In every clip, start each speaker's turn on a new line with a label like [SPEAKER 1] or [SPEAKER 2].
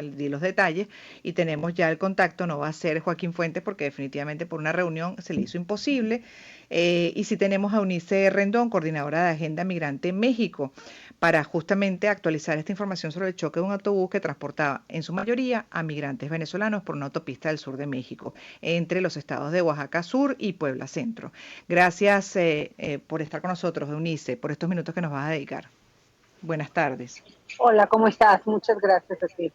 [SPEAKER 1] di los detalles y tenemos ya el contacto. No va a ser Joaquín Fuentes porque definitivamente por una reunión se le hizo imposible. Y sí tenemos a Eunice Rendón, coordinadora de Agenda Migrante México, para justamente actualizar esta información sobre el choque de un autobús que transportaba en su mayoría a migrantes venezolanos por una autopista del sur de México, entre los estados de Oaxaca Sur y Puebla Centro. Gracias por estar con nosotros, Eunice, por estos minutos que nos vas a dedicar. Buenas tardes.
[SPEAKER 2] Hola, ¿cómo estás? Muchas gracias a ti.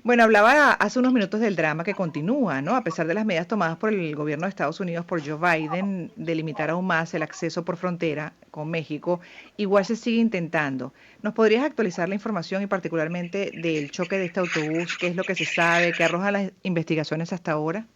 [SPEAKER 1] Bueno, hablaba hace unos minutos del drama que continúa, ¿no? A pesar de las medidas tomadas por el gobierno de Estados Unidos, por Joe Biden, de limitar aún más el acceso por frontera con México, igual se sigue intentando. ¿Nos podrías actualizar la información y particularmente del choque de este autobús? ¿Qué es lo que se sabe? ¿Qué arrojan las investigaciones hasta ahora?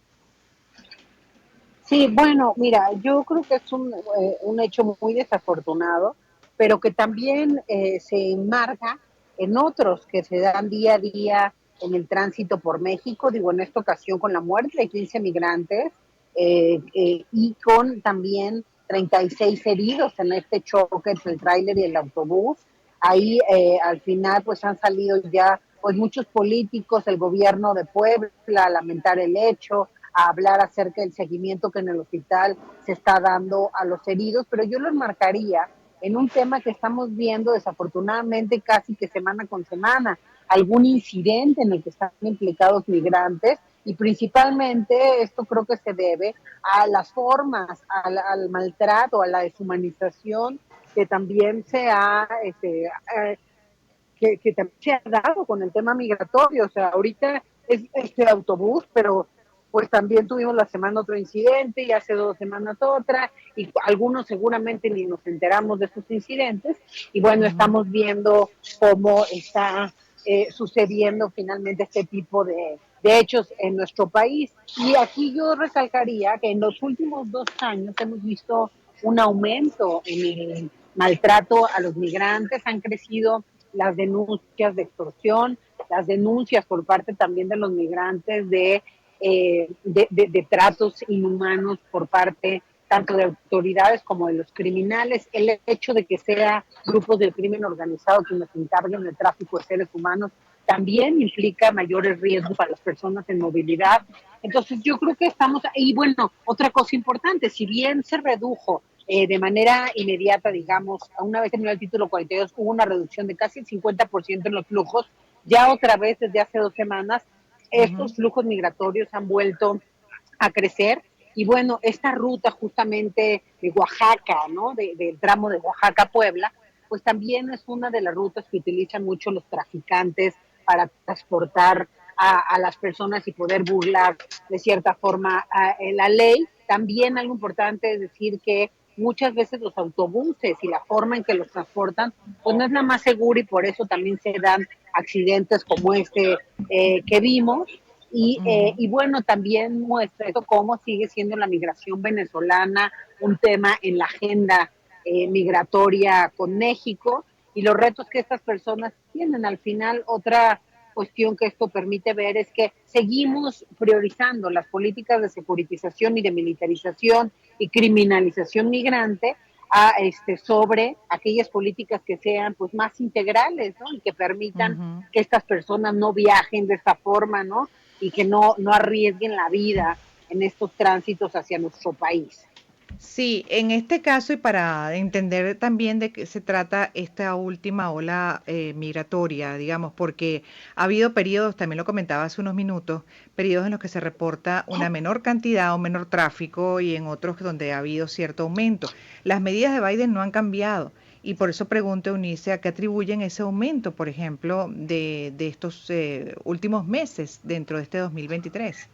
[SPEAKER 2] Sí, bueno, mira, yo creo que es un hecho muy desafortunado, pero que también se enmarca en otros que se dan día a día en el tránsito por México, digo, en esta ocasión con la muerte de 15 migrantes y con también 36 heridos en este choque entre el tráiler y el autobús. Ahí al final pues han salido ya pues muchos políticos, el gobierno de Puebla a lamentar el hecho, a hablar acerca del seguimiento que en el hospital se está dando a los heridos, pero yo lo enmarcaría en un tema que estamos viendo desafortunadamente casi que semana con semana, algún incidente en el que están implicados migrantes y principalmente esto creo que se debe a las formas, al maltrato, a la deshumanización que también que también se ha dado con el tema migratorio. O sea, ahorita es este autobús, pero pues también tuvimos la semana otro incidente y hace 2 semanas otra, y algunos seguramente ni nos enteramos de estos incidentes, y bueno,
[SPEAKER 1] Ujú.
[SPEAKER 2] estamos viendo cómo está sucediendo finalmente este tipo de hechos en nuestro país. Y aquí yo recalcaría que en los últimos 2 años hemos visto un aumento en el maltrato a los migrantes, han crecido las denuncias de extorsión, las denuncias por parte también de los migrantes de tratos inhumanos por parte tanto de autoridades como de los criminales, el hecho de que sea grupos del crimen organizado quienes se encarguen del tráfico de seres humanos también implica mayores riesgos para las personas en movilidad. Entonces yo creo que estamos, y bueno, otra cosa importante, si bien se redujo de manera inmediata, digamos, una vez terminó el título 42, hubo una reducción de casi el 50% en los flujos, ya otra vez desde hace 2 semanas
[SPEAKER 1] Ujú.
[SPEAKER 2] estos flujos migratorios han vuelto a crecer. Y bueno, esta ruta justamente de Oaxaca, ¿no? Del tramo de Oaxaca a Puebla, pues también es una de las rutas que utilizan mucho los traficantes para transportar a las personas y poder burlar de cierta forma la ley. También algo importante es decir que muchas veces los autobuses y la forma en que los transportan, pues no es la más segura y por eso también se dan accidentes como este que vimos.
[SPEAKER 1] Ujú.
[SPEAKER 2] Y bueno, también muestra esto cómo sigue siendo la migración venezolana un tema en la agenda migratoria con México y los retos que estas personas tienen. Al final, otra cuestión que esto permite ver es que seguimos priorizando las políticas de securitización y de militarización y criminalización migrante sobre aquellas políticas que sean pues más integrales, ¿no? Y que permitan
[SPEAKER 1] Ujú.
[SPEAKER 2] que estas personas no viajen de esta forma, ¿no? Y que no arriesguen la vida en estos tránsitos hacia nuestro país.
[SPEAKER 1] Sí, en este caso y para entender también de qué se trata esta última ola migratoria, digamos, porque ha habido periodos, también lo comentaba hace unos minutos, periodos en los que se reporta una menor cantidad o menor tráfico y en otros donde ha habido cierto aumento. Las medidas de Biden no han cambiado y por eso pregunto, Eunice, ¿a qué atribuyen ese aumento, por ejemplo, de estos últimos meses dentro de este 2023?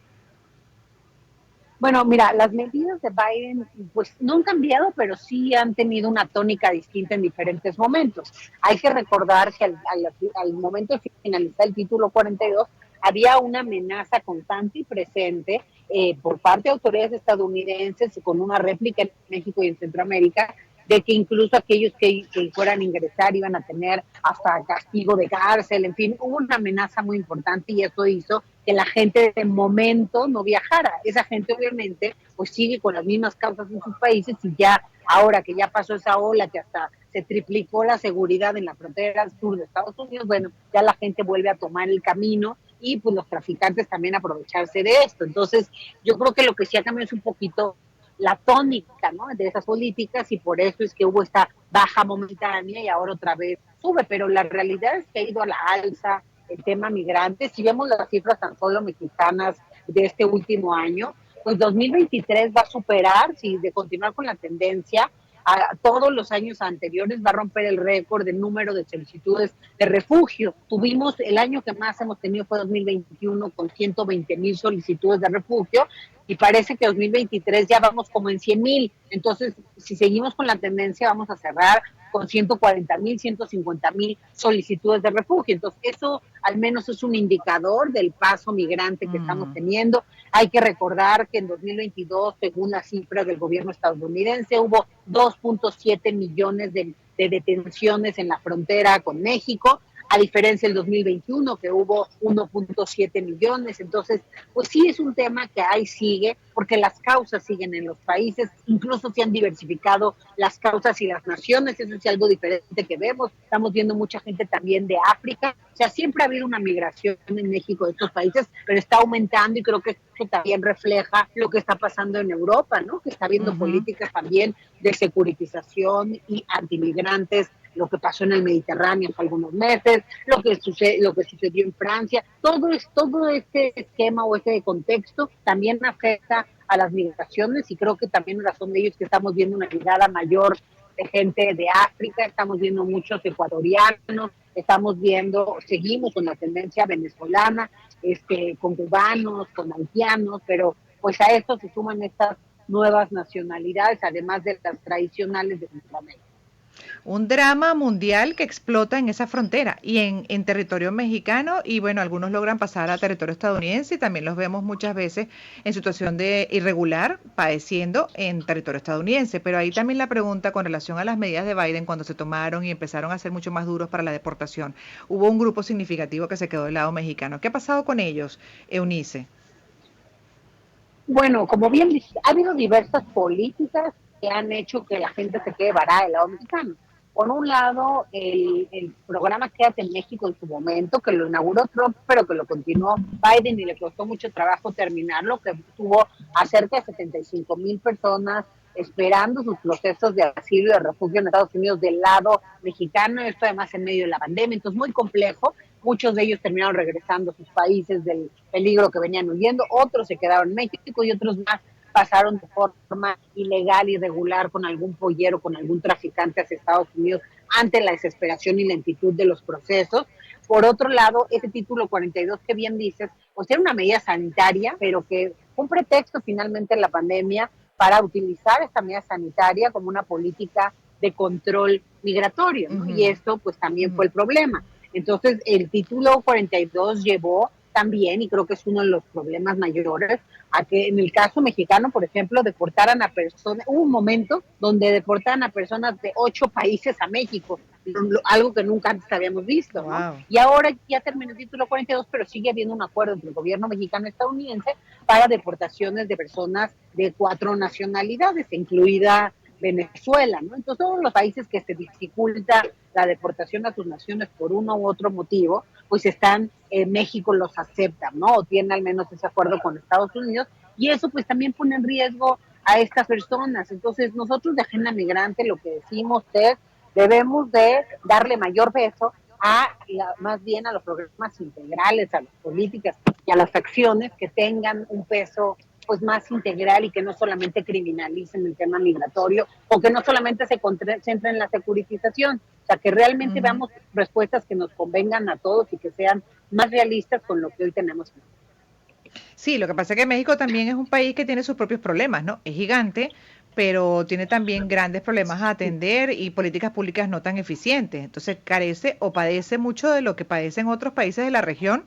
[SPEAKER 2] Bueno, mira, las medidas de Biden pues no han cambiado, pero sí han tenido una tónica distinta en diferentes momentos. Hay que recordar que al momento de finalizar el título 42 había una amenaza constante y presente por parte de autoridades estadounidenses con una réplica en México y en Centroamérica de que incluso aquellos que fueran a ingresar iban a tener hasta castigo de cárcel, en fin, hubo una amenaza muy importante y eso hizo que la gente de momento no viajara. Esa gente obviamente pues sigue con las mismas causas en sus países y ya ahora que ya pasó esa ola que hasta se triplicó la seguridad en la frontera sur de Estados Unidos, bueno, ya la gente vuelve a tomar el camino y pues los traficantes también aprovecharse de esto. Entonces, yo creo que lo que sí ha cambiado es un poquito la tónica, ¿no?, de esas políticas, y por eso es que hubo esta baja momentánea y ahora otra vez sube, pero la realidad es que ha ido a la alza el tema migrantes. Si vemos las cifras tan solo mexicanas de este último año, pues 2023 va a superar, si de continuar con la tendencia, a todos los años anteriores, va a romper el récord de número de solicitudes de refugio. Tuvimos, el año que más hemos tenido fue 2021 con 120,000 solicitudes de refugio, y parece que 2023 ya vamos como en 100,000. Entonces, si seguimos con la tendencia, vamos a cerrar con 140,000, 150,000 solicitudes de refugio. Entonces, eso al menos es un indicador del paso migrante que estamos
[SPEAKER 1] Mm,
[SPEAKER 2] teniendo. Hay que recordar que en 2022, según las cifras del gobierno estadounidense, hubo 2.7 millones de detenciones en la frontera con México, a diferencia del 2021, que hubo 1.7 millones. Entonces, pues sí es un tema que ahí sigue, porque las causas siguen en los países, incluso se han diversificado las causas y las naciones. Eso es algo diferente que vemos. Estamos viendo mucha gente también de África. O sea, siempre ha habido una migración en México de estos países, pero está aumentando, y creo que esto también refleja lo que está pasando en Europa, ¿no?, que está habiendo
[SPEAKER 1] ujú.
[SPEAKER 2] políticas también de securitización y antimigrantes, lo que pasó en el Mediterráneo hace algunos meses, lo que sucedió en Francia. Todo este esquema o este contexto también afecta a las migraciones, y creo que también razón de ello es que estamos viendo una llegada mayor de gente de África, estamos viendo muchos ecuatorianos, seguimos con la tendencia venezolana, con cubanos, con haitianos, pero pues a esto se suman estas nuevas nacionalidades, además de las tradicionales de Centroamérica.
[SPEAKER 1] Un drama mundial que explota en esa frontera y en territorio mexicano y bueno, algunos logran pasar a territorio estadounidense y también los vemos muchas veces en situación de irregular padeciendo en territorio estadounidense. Pero ahí también la pregunta con relación a las medidas de Biden cuando se tomaron y empezaron a ser mucho más duros para la deportación. Hubo un grupo significativo que se quedó del lado mexicano. ¿Qué ha pasado con ellos, Eunice?
[SPEAKER 2] Bueno, como bien dices, ha habido diversas políticas que han hecho que la gente se quede varada del lado mexicano. Por un lado, el programa Quédate en México en su momento, que lo inauguró Trump, pero que lo continuó Biden y le costó mucho trabajo terminarlo, que tuvo a cerca de 75,000 personas esperando sus procesos de asilo y de refugio en Estados Unidos del lado mexicano, esto además en medio de la pandemia, entonces muy complejo. Muchos de ellos terminaron regresando a sus países del peligro que venían huyendo, otros se quedaron en México y otros más pasaron de forma ilegal, irregular, con algún pollero, con algún traficante hacia Estados Unidos ante la desesperación y lentitud de los procesos. Por otro lado, ese título 42 que bien dices, pues era una medida sanitaria, pero que fue un pretexto finalmente en la pandemia para utilizar esta medida sanitaria como una política de control migratorio, ¿no? Y
[SPEAKER 1] Ujú,
[SPEAKER 2] esto pues también
[SPEAKER 1] ujú.
[SPEAKER 2] fue el problema. Entonces, el título 42 llevó también, y creo que es uno de los problemas mayores, a que en el caso mexicano, por ejemplo, deportaran a personas, hubo un momento donde deportaran a personas de 8 países a México, algo que nunca antes habíamos visto, ¿no?
[SPEAKER 1] Wow.
[SPEAKER 2] Y ahora ya terminó el título 42, pero sigue habiendo un acuerdo entre el gobierno mexicano y estadounidense para deportaciones de personas de 4 nacionalidades, incluida Venezuela, ¿no? Entonces, todos los países que se dificulta la deportación a sus naciones por uno u otro motivo, pues México los acepta, ¿no? O tiene al menos ese acuerdo con Estados Unidos, y eso pues también pone en riesgo a estas personas. Entonces, nosotros de Agenda Migrante lo que decimos es, debemos de darle mayor peso más bien a los programas integrales, a las políticas y a las acciones que tengan un peso pues más integral, y que no solamente criminalicen el tema migratorio, o que no solamente se concentren en la securitización, o sea, que realmente
[SPEAKER 1] Ujú.
[SPEAKER 2] veamos respuestas que nos convengan a todos y que sean más realistas con lo que hoy tenemos.
[SPEAKER 1] Sí, lo que pasa es que México también es un país que tiene sus propios problemas, ¿no? Es gigante, pero tiene también grandes problemas a atender y políticas públicas no tan eficientes. Entonces carece o padece mucho de lo que padecen otros países de la región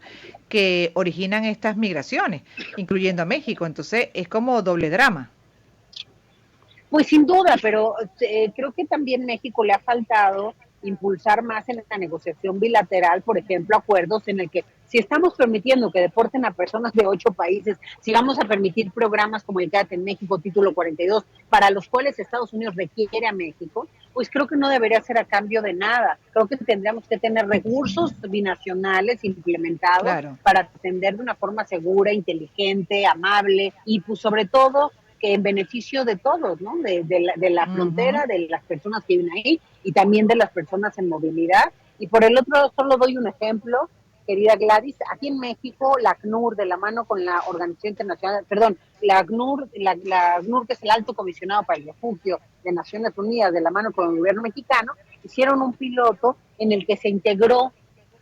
[SPEAKER 1] que originan estas migraciones, incluyendo a México. Entonces es como doble drama.
[SPEAKER 2] Pues sin duda, pero creo que también México le ha faltado impulsar más en la negociación bilateral, por ejemplo, acuerdos en el que si estamos permitiendo que deporten a personas de 8 países, si vamos a permitir programas como el Quédate en México, título 42, para los cuales Estados Unidos requiere a México, pues creo que no debería ser a cambio de nada. Creo que tendríamos que tener recursos binacionales implementados
[SPEAKER 1] Claro.
[SPEAKER 2] para atender de una forma segura, inteligente, amable y pues sobre todo que en beneficio de todos, ¿no? De la
[SPEAKER 1] Ujú.
[SPEAKER 2] frontera, de las personas que viven ahí y también de las personas en movilidad. Y por el otro, solo doy un ejemplo, querida Gladys, aquí en México, la ACNUR, de la mano con la Organización Internacional, perdón, la ACNUR, que es el Alto Comisionado para el Refugio de Naciones Unidas, de la mano con el gobierno mexicano, hicieron un piloto en el que se integró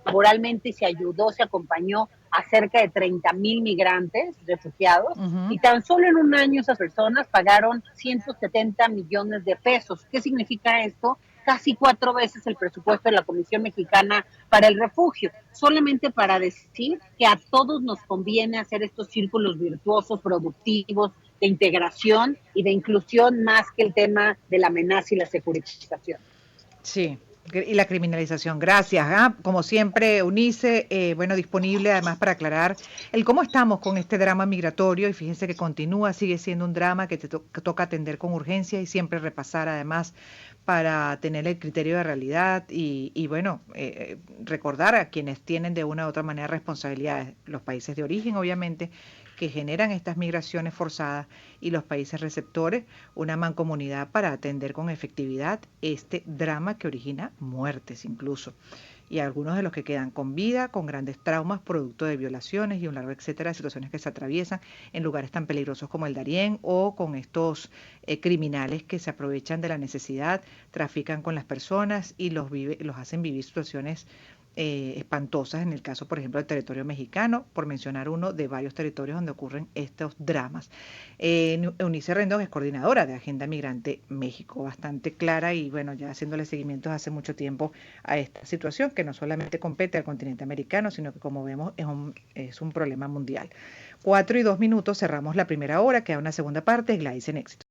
[SPEAKER 2] laboralmente y se ayudó, se acompañó a cerca de 30,000 migrantes, refugiados,
[SPEAKER 1] Ujú.
[SPEAKER 2] y tan solo en un año esas personas pagaron 170 millones de pesos. ¿Qué significa esto? Casi 4 veces el presupuesto de la Comisión Mexicana para el Refugio, solamente para decir que a todos nos conviene hacer estos círculos virtuosos, productivos, de integración y de inclusión más que el tema de la amenaza y la securitización.
[SPEAKER 1] Sí, y la criminalización. Gracias. ¿Ah? Como siempre, Eunice, bueno, disponible además para aclarar el cómo estamos con este drama migratorio y fíjense que continúa, sigue siendo un drama que toca atender con urgencia y siempre repasar además para tener el criterio de realidad y bueno, recordar a quienes tienen de una u otra manera responsabilidades, los países de origen obviamente, que generan estas migraciones forzadas y los países receptores, una mancomunidad para atender con efectividad este drama que origina muertes incluso. Y algunos de los que quedan con vida, con grandes traumas producto de violaciones y un largo etcétera de situaciones que se atraviesan en lugares tan peligrosos como el Darién o con estos criminales que se aprovechan de la necesidad, trafican con las personas y los hacen vivir situaciones espantosas en el caso, por ejemplo, del territorio mexicano, por mencionar uno de varios territorios donde ocurren estos dramas. Eunice Rendón es coordinadora de Agenda Migrante México, bastante clara y bueno, ya haciéndole seguimientos hace mucho tiempo a esta situación que no solamente compete al continente americano, sino que como vemos es un problema mundial. 4:02, cerramos la primera hora, queda una segunda parte, Gladys en éxito.